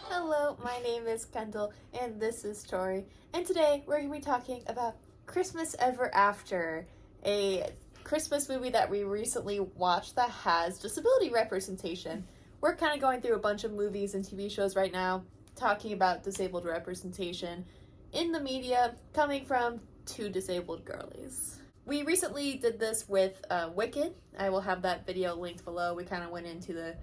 Hello, my name is Kendall, and this is Tori. And today we're going to be talking about Christmas Ever After, a Christmas movie that we recently watched that has disability representation. We're kind of going through a bunch of movies and TV shows right now talking about disabled representation in the media coming from two disabled girlies. We recently did this with Wicked. I will have that video linked below. We kind of went into the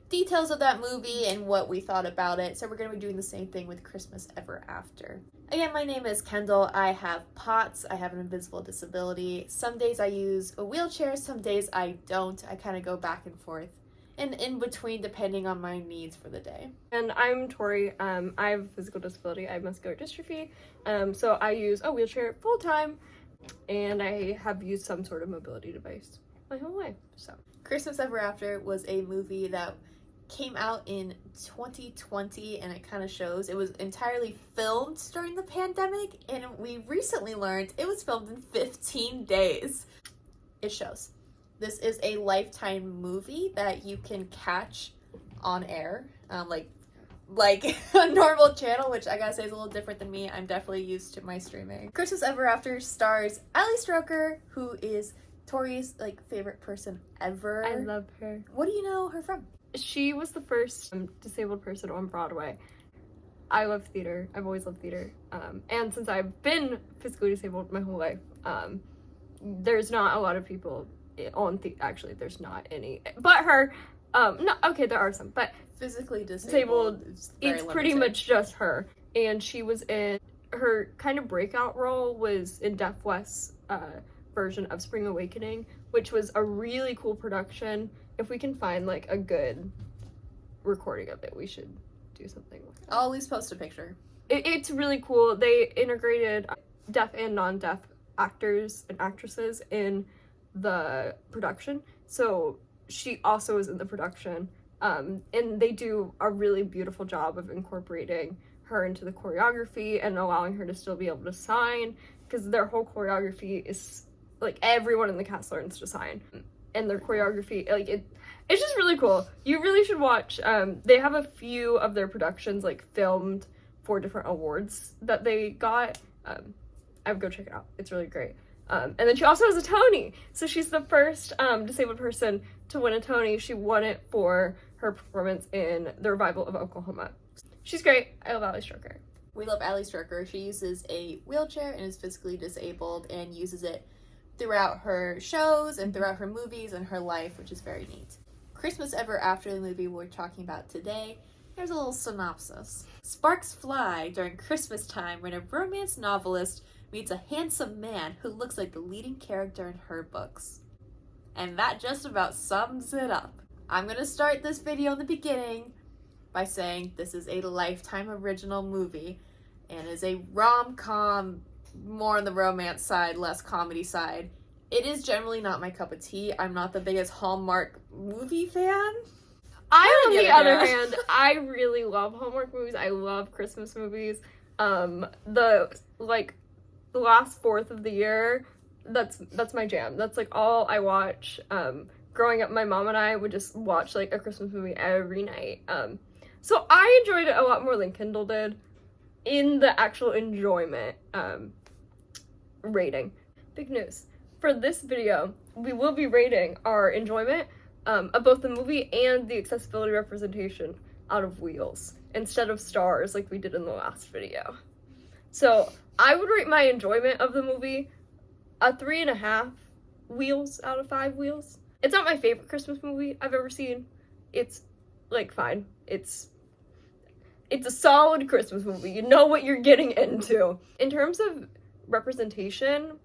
details of that movie and what we thought about it. So we're going to be doing the same thing with Christmas Ever After. Again, my name is Kendall. I have POTS. I have an invisible disability. Some days I use a wheelchair, some days I don't. I kind of go back and forth and in between depending on my needs for the day. And I'm Tori. I have a physical disability. I have muscular dystrophy. So I use a wheelchair full time, and I have used some sort of mobility device my whole life. So Christmas Ever After was a movie that came out in 2020, and it kind of shows it was entirely filmed during the pandemic, and we recently learned it was filmed in 15 days. It shows. This is a Lifetime movie that you can catch on air, like a normal channel, which I gotta say is a little different than me. I'm definitely used to my streaming. Christmas Ever After stars Ali Stroker, who is Tori's favorite person ever. I love her. What do you know her from? She was the first disabled person on Broadway. I love theater. I've always loved theater. And since I've been physically disabled my whole life, there's not a lot of people on actually there's not any but her. No, okay, there are some, but Physically disabled it's pretty much just her. And she was in her kind of breakout role was in Deaf West's version of Spring Awakening, which was a really cool production. If we can find a good recording of it, we should do something with it. I'll at least post a picture. It's really cool. They integrated deaf and non-deaf actors and actresses in the production. So she also is in the production. And they do a really beautiful job of incorporating her into the choreography and allowing her to still be able to sign, because their whole choreography is everyone in the cast learns to sign. And their choreography, it's just really cool. You really should watch. They have a few of their productions filmed for different awards that they got. I would go check it out. It's really great. And then she also has a Tony. So she's the first disabled person to win a Tony. She won it for her performance in The Revival of Oklahoma. She's great. I love Ali Stroker. We love Ali Stroker. She uses a wheelchair and is physically disabled and uses it throughout her shows and throughout her movies and her life, which is very neat. Christmas Ever After, the movie we're talking about today, here's a little synopsis. Sparks fly during Christmas time when a romance novelist meets a handsome man who looks like the leading character in her books. And that just about sums it up. I'm gonna start this video in the beginning by saying this is a Lifetime original movie and is a rom-com, more on the romance side, less comedy side. It is generally not my cup of tea. I'm not the biggest Hallmark movie fan. On the other hand, I really love Hallmark movies. I love Christmas movies. The last fourth of the year, that's my jam. That's all I watch. Growing up, my mom and I would just watch a Christmas movie every night. So I enjoyed it a lot more than Kendall did in the actual enjoyment rating. Big news. For this video, we will be rating our enjoyment of both the movie and the accessibility representation out of wheels instead of stars like we did in the last video. So I would rate my enjoyment of the movie a 3.5 wheels out of 5 wheels. It's not my favorite Christmas movie I've ever seen. It's fine. It's a solid Christmas movie. You know what you're getting into. In terms of representation,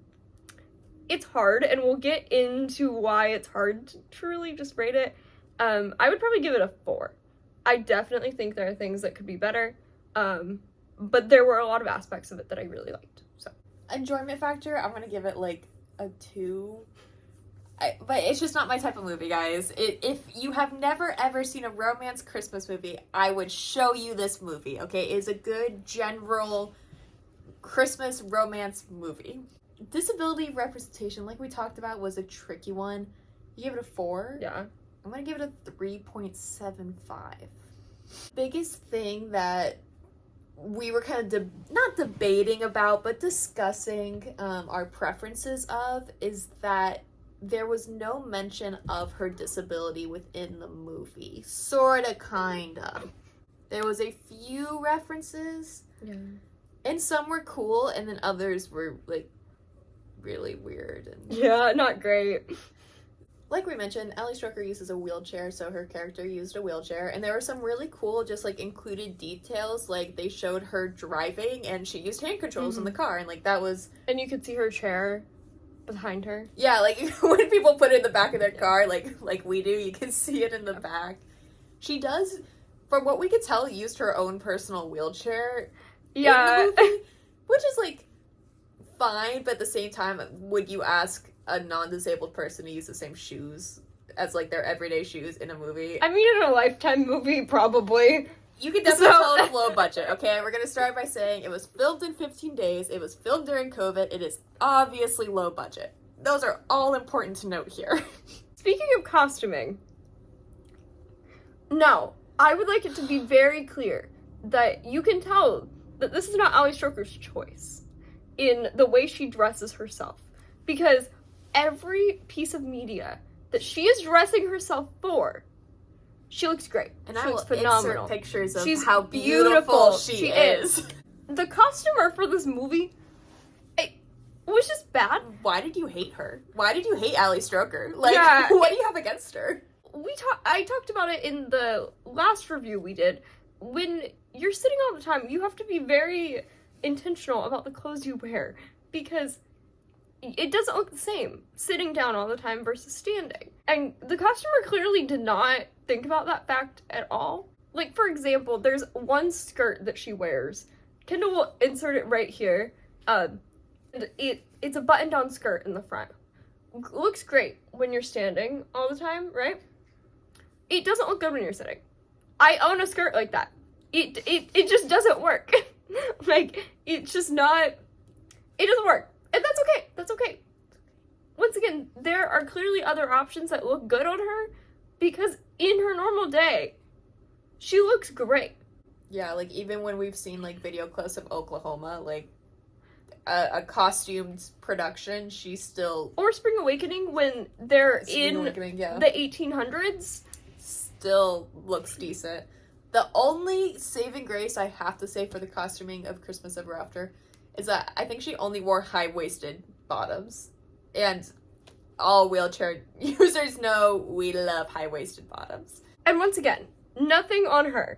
it's hard, and we'll get into why it's hard to truly just rate it. I would probably give it a 4. I definitely think there are things that could be better, but there were a lot of aspects of it that I really liked. So enjoyment factor, I'm gonna give it a 2. But it's just not my type of movie, guys. If you have never ever seen a romance Christmas movie, I would show you this movie, okay? It's a good general Christmas romance movie. Disability representation, like we talked about, was a tricky one. You give it a 4? yeah. I'm gonna give it a 3.75. Biggest thing that we were kind of not debating about, but discussing our preferences of, is that there was no mention of her disability within the movie. Sorta, kinda. There was a few references, and some were cool, and then others were, like, really weird. And Yeah, not great. like we mentioned, Ali Stroker uses a wheelchair, so her character used a wheelchair, and there were some really cool, just, like, included details, like, they showed her driving, and she used hand controls in the car, and, like, that was... And you could see her chair behind her. Yeah, like, when people put it in the back of their car, like we do, you can see it in the back. She does, from what we could tell, used her own personal wheelchair in the movie, which is, like, fine, but at the same time, would you ask a non-disabled person to use the same shoes as, like, their everyday shoes in a movie? I mean, in a Lifetime movie, probably. You can definitely tell it's low budget, okay? We're gonna start by saying it was filmed in 15 days, it was filmed during COVID, it is obviously low budget. Those are all important to note here. Speaking of costuming, no, I would like it to be very clear that you can tell that this is not Ali Stroker's choice in the way she dresses herself. Because every piece of media that she is dressing herself for, she looks great. And she I looks will phenomenal. insert pictures of She's how beautiful she is. The costumer for this movie, it was just bad. Why did you hate her? Why did you hate Ali Stroker? Like, Yeah, what do you have against her? I talked about it in the last review we did. When you're sitting all the time, you have to be very intentional about the clothes you wear, because it doesn't look the same sitting down all the time versus standing. And the costumer clearly did not think about that fact at all. Like, for example, there's one skirt that she wears. Kendall will insert it right here. It's a button-down skirt in the front. Looks great when you're standing all the time, right? It doesn't look good when you're sitting. I own a skirt like that. It just doesn't work. Like, it's just not... It doesn't work. And that's okay. That's okay. Once again, there are clearly other options that look good on her, because in her normal day, she looks great. Yeah, like, even when we've seen, like, video clips of Oklahoma, like, a costumed production, she still... Or Spring Awakening, when they're in the 1800s. Still looks decent. The only saving grace I have to say for the costuming of Christmas Ever After is that I think she only wore high-waisted bottoms. And all wheelchair users know we love high-waisted bottoms. And once again, nothing on her.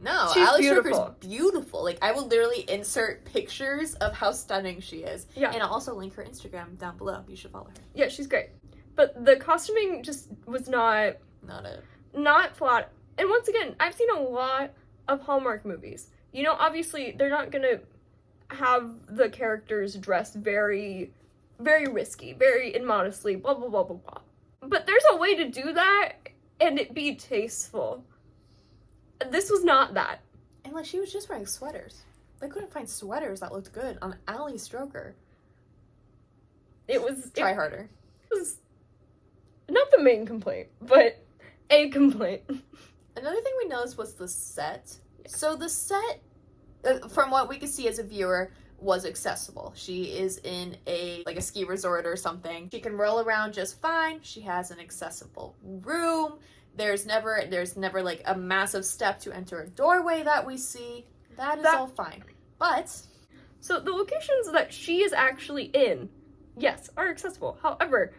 No, she's Ali beautiful. Stroker's beautiful. Like, I will literally insert pictures of how stunning she is. Yeah. And I'll also link her Instagram down below. You should follow her. Yeah, she's great. But the costuming just was not flat. And once again, I've seen a lot of Hallmark movies. You know, obviously, they're not gonna have the characters dressed very, very risky, very immodestly, blah, blah, blah, blah, blah. But there's a way to do that and it be tasteful. This was not that. And, like, she was just wearing sweaters. They couldn't find sweaters that looked good on Ali Stroker. Try harder. It was not the main complaint, but a complaint. Another thing we noticed was the set. Yeah. So the set, from what we could see as a viewer, was accessible. She is in a ski resort or something. She can roll around just fine. She has an accessible room. There's never like a massive step to enter a doorway that we see. That is all fine. But so the locations that she is actually in, yes, are accessible. However,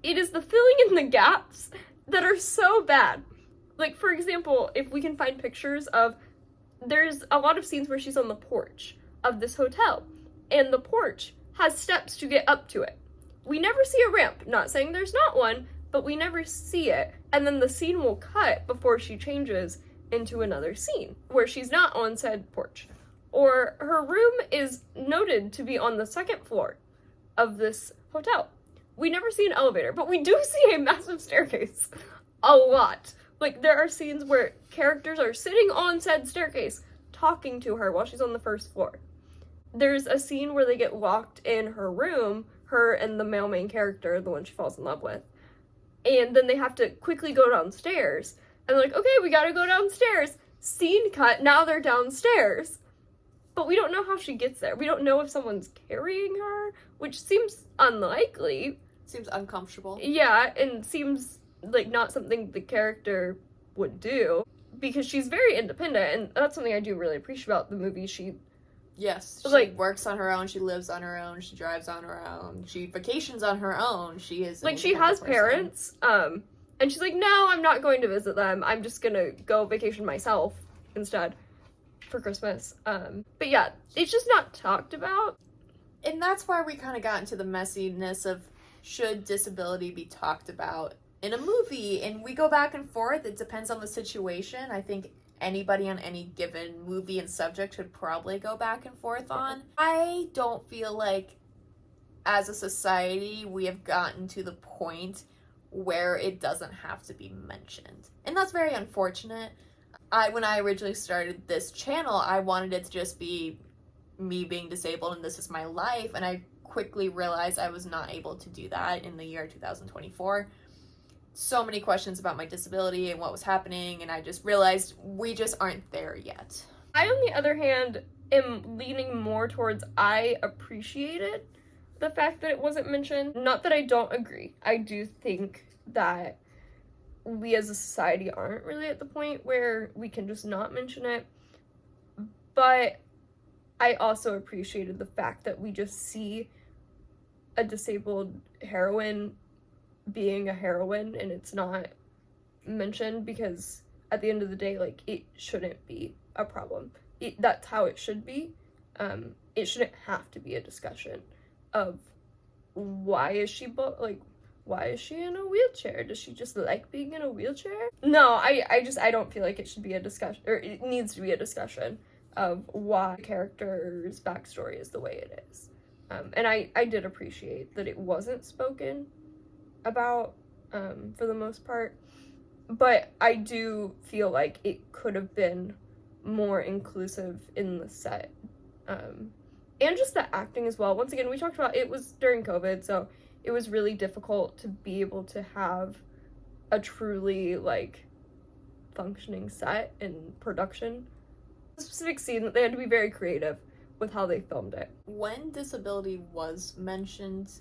it is the filling in the gaps that are so bad. Like, for example, if we can find pictures of, there's a lot of scenes where she's on the porch of this hotel, and the porch has steps to get up to it. We never see a ramp. Not saying there's not one, but we never see it. And then the scene will cut before she changes into another scene where she's not on said porch. Or her room is noted to be on the second floor of this hotel. We never see an elevator, but we do see a massive staircase. A lot. Like, there are scenes where characters are sitting on said staircase talking to her while she's on the first floor. There's a scene where they get locked in her room, her and the male main character, the one she falls in love with. And then they have to quickly go downstairs. And they're like, okay, we gotta go downstairs. Scene cut, now they're downstairs. But we don't know how she gets there. We don't know if someone's carrying her, which seems unlikely. Seems uncomfortable. Yeah, and seems like not something the character would do. Because she's very independent, and that's something I do really appreciate about the movie. She works on her own, she lives on her own, she drives on her own, she vacations on her own. She is like, she has parents, and she's like, no, I'm not going to visit them. I'm just gonna go vacation myself instead for Christmas. But yeah, it's just not talked about. And that's why we kind of got into the messiness of should disability be talked about in a movie, and we go back and forth. It depends on the situation. I think anybody on any given movie and subject could probably go back and forth on. I don't feel like as a society we have gotten to the point where it doesn't have to be mentioned, and that's very unfortunate. When I originally started this channel, I wanted it to just be me being disabled and this is my life, and I quickly realized I was not able to do that in the year 2024. So many questions about my disability and what was happening, and I just realized we just aren't there yet. I, on the other hand, am leaning more towards I appreciated the fact that it wasn't mentioned. Not that I don't agree. I do think that we as a society aren't really at the point where we can just not mention it. But I also appreciated the fact that we just see a disabled heroine being a heroine and it's not mentioned, because at the end of the day, like, it shouldn't be a problem. That's how it should be. It shouldn't have to be a discussion of why is she in a wheelchair? Does she just like being in a wheelchair? No, I don't feel like it should be a discussion, or it needs to be a discussion of why the character's backstory is the way it is. And I did appreciate that it wasn't spoken about for the most part, but I do feel like it could have been more inclusive in the set, and just the acting as well. Once again, we talked about it was during COVID, so it was really difficult to be able to have a truly, like, functioning set and production. A specific scene, they had to be very creative with how they filmed it. When disability was mentioned,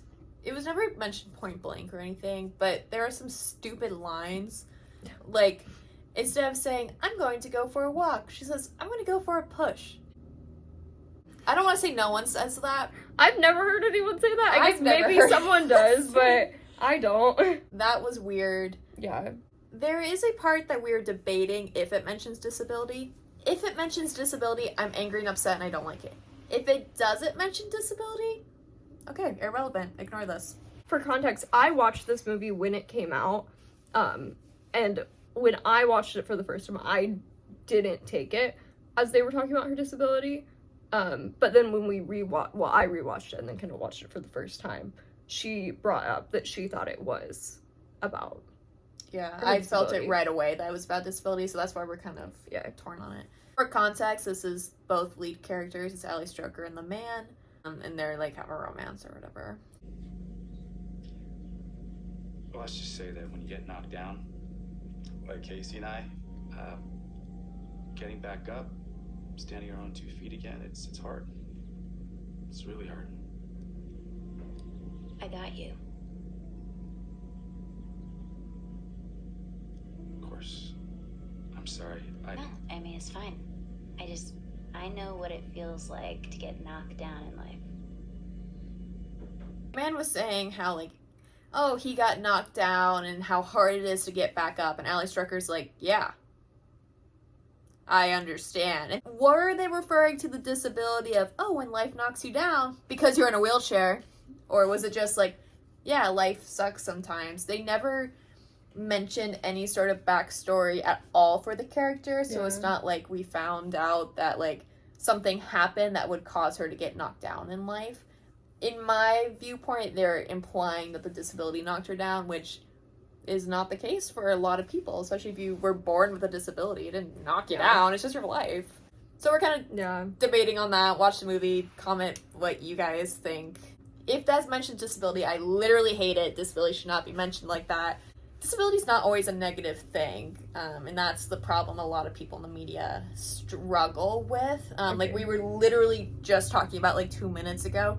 it was never mentioned point blank or anything, but there are some stupid lines. Like, instead of saying, I'm going to go for a walk, she says, I'm going to go for a push. I don't want to say no one says that. I've never heard anyone say that. I guess maybe someone does, but I don't. That was weird. Yeah. There is a part that we're debating if it mentions disability. If it mentions disability, I'm angry and upset and I don't like it. If it doesn't mention disability, okay, irrelevant. Ignore this. For context, I watched this movie when it came out, and when I watched it for the first time, I didn't take it as they were talking about her disability. But then when I rewatched it and then kind of watched it for the first time, she brought up that she thought it was about. Yeah, I felt it right away that it was about disability, so that's why we're kind of torn on it. For context, this is both lead characters. It's Ali Stroker and the man, and they're like have a romance or whatever. Well, let's just say that when you get knocked down, like Casey and I, getting back up, standing on 2 feet again, it's hard. It's really hard. I got you. Of course. I'm sorry. No, I mean, it's fine. I know what it feels like to get knocked down in life. The man was saying how, like, oh, he got knocked down and how hard it is to get back up, and Ali Stroker's like, yeah, I understand. And were they referring to the disability of, oh, when life knocks you down because you're in a wheelchair? Or was it just like, yeah, life sucks sometimes? They never mentioned any sort of backstory at all for the character, so it's not like we found out that, like, something happened that would cause her to get knocked down in life. In my viewpoint, they're implying that the disability knocked her down, which is not the case for a lot of people, especially if you were born with a disability. It didn't knock you down, it's just your life. So we're kind of debating on that. Watch the movie, comment what you guys think. If that's mentioned disability, I literally hate it. Disability should not be mentioned like that. disability is not always a negative thing, and that's the problem a lot of people in the media struggle with. Like we were literally just talking about like 2 minutes ago.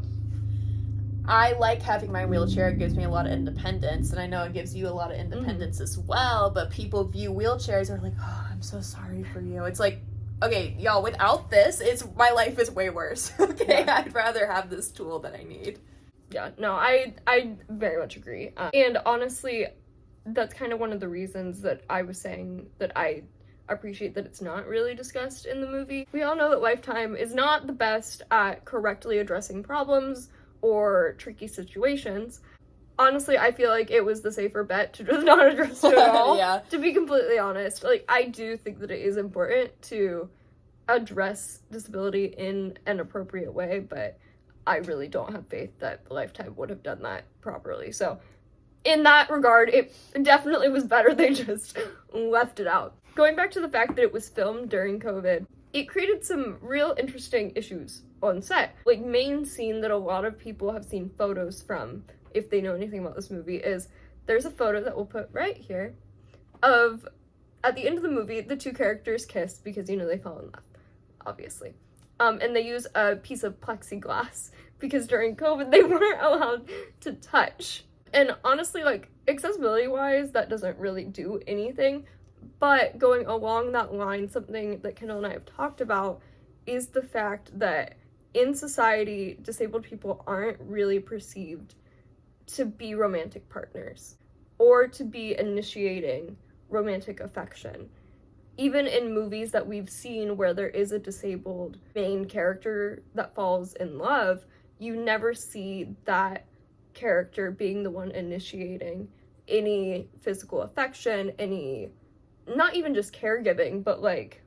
I like having my wheelchair. It gives me a lot of independence, and I know it gives you a lot of independence as well, but people view wheelchairs and are like, oh, I'm so sorry for you. It's like, okay, y'all, without this, my life is way worse. Okay, yeah. I'd rather have this tool that I need. Yeah, no, I very much agree. And honestly, that's kind of one of the reasons that I was saying that I appreciate that it's not really discussed in the movie. We all know that Lifetime is not the best at correctly addressing problems or tricky situations. Honestly, I feel like it was the safer bet to just not address it at all. Yeah. To be completely honest, like, I do think that it is important to address disability in an appropriate way, but I really don't have faith that Lifetime would have done that properly. So in that regard, it definitely was better they just left it out. Going back to the fact that it was filmed during COVID, it created some real interesting issues on set. Like, main scene that a lot of people have seen photos from, if they know anything about this movie, is there's a photo that we'll put right here of, at the end of the movie, the two characters kiss because, you know, they fell in love, obviously. And they use a piece of plexiglass because during COVID they weren't allowed to touch. And honestly, like, accessibility-wise, that doesn't really do anything. But going along that line, something that Kendall and I have talked about is the fact that in society, disabled people aren't really perceived to be romantic partners or to be initiating romantic affection. Even in movies that we've seen where there is a disabled main character that falls in love, you never see that character being the one initiating any physical affection, any, not even just caregiving, but like,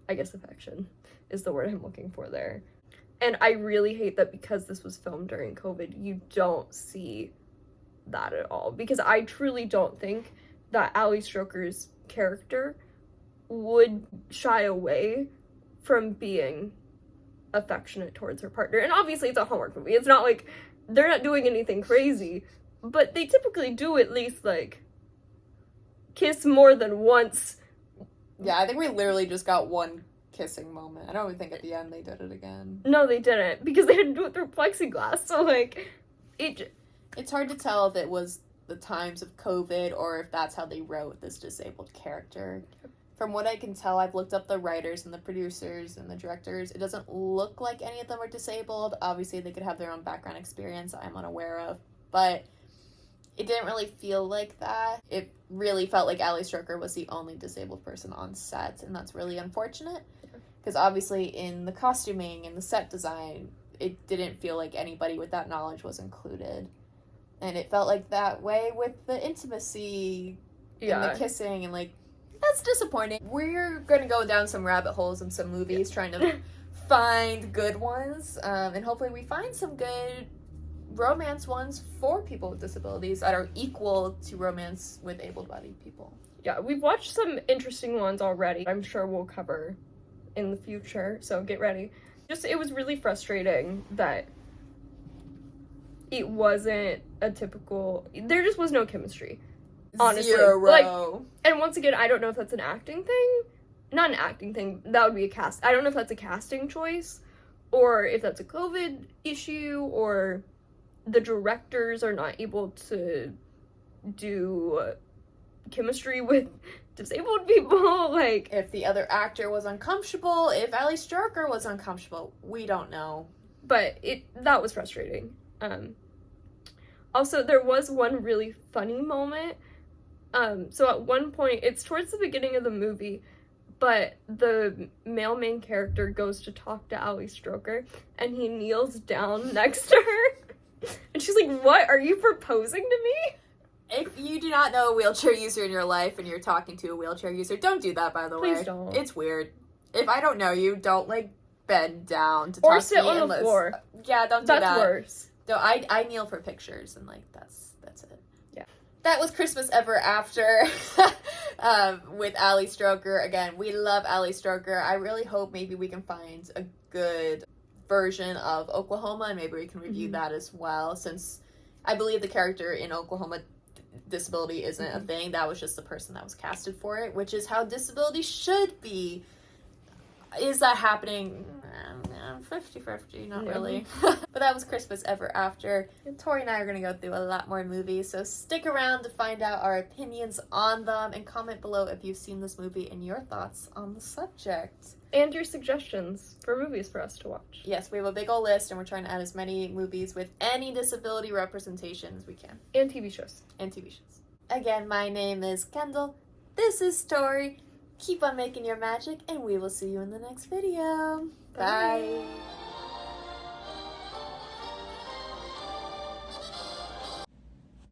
I guess affection is the word I'm looking for there. And I really hate that because this was filmed during COVID, you don't see that at all. Because I truly don't think that Ali Stroker's character would shy away from being affectionate towards her partner. And obviously it's a Hallmark movie. It's not like they're not doing anything crazy, but they typically do at least like kiss more than once. Yeah, I think we literally just got one kissing moment. I don't even think at the end they did it again. No, they didn't, because they had to do it through plexiglass. So like, it's hard to tell if it was the times of COVID or if that's how they wrote this disabled character. From what I can tell, I've looked up the writers and the producers and the directors. It doesn't look like any of them are disabled. Obviously, they could have their own background experience I'm unaware of, but it didn't really feel like that. It really felt like Ali Stroker was the only disabled person on set, and that's really unfortunate. Because obviously in the costuming and the set design, it didn't feel like anybody with that knowledge was included. And it felt like that way with the intimacy and the kissing, and like, that's disappointing. We're going to go down some rabbit holes in some movies trying to find good ones, and hopefully we find some good romance ones for people with disabilities that are equal to romance with able-bodied people. Yeah, we've watched some interesting ones already. I'm sure we'll cover in the future, so get ready. It was really frustrating that it wasn't a typical, there just was no chemistry, honestly. Zero. Like, and once again, I don't know if that's an acting thing. Not an acting thing, that would be a cast. I don't know if that's a casting choice, or if that's a COVID issue, or the directors are not able to do chemistry with disabled people. Like, if the other actor was uncomfortable, if Ali Stroker was uncomfortable, we don't know. But that was frustrating. Also, there was one really funny moment. So at one point, it's towards the beginning of the movie, but the male main character goes to talk to Ali Stroker, and he kneels down next to her. And she's like, "What? Are you proposing to me?" If you do not know a wheelchair user in your life and you're talking to a wheelchair user, don't do that, by the way. Please don't. It's weird. If I don't know you, don't, like, bend down to talk to me. Or sit on the floor. Yeah, don't do that. That's worse. No, I kneel for pictures, and, like, that's it. Yeah. That was Christmas Ever After with Ali Stroker. Again, we love Ali Stroker. I really hope maybe we can find a good version of Oklahoma, and maybe we can review that as well, since I believe the character in Oklahoma disability isn't a thing. That was just the person that was casted for it, which is how disability should be. Is that happening? 50-50, not really. But that was Christmas Ever After. Tori and I are going to go through a lot more movies, so stick around to find out our opinions on them, and comment below if you've seen this movie and your thoughts on the subject. And your suggestions for movies for us to watch. Yes, we have a big old list, and we're trying to add as many movies with any disability representation as we can. And TV shows. And TV shows. Again, my name is Kendall. This is Tori. Keep on making your magic, and we will see you in the next video. Bye.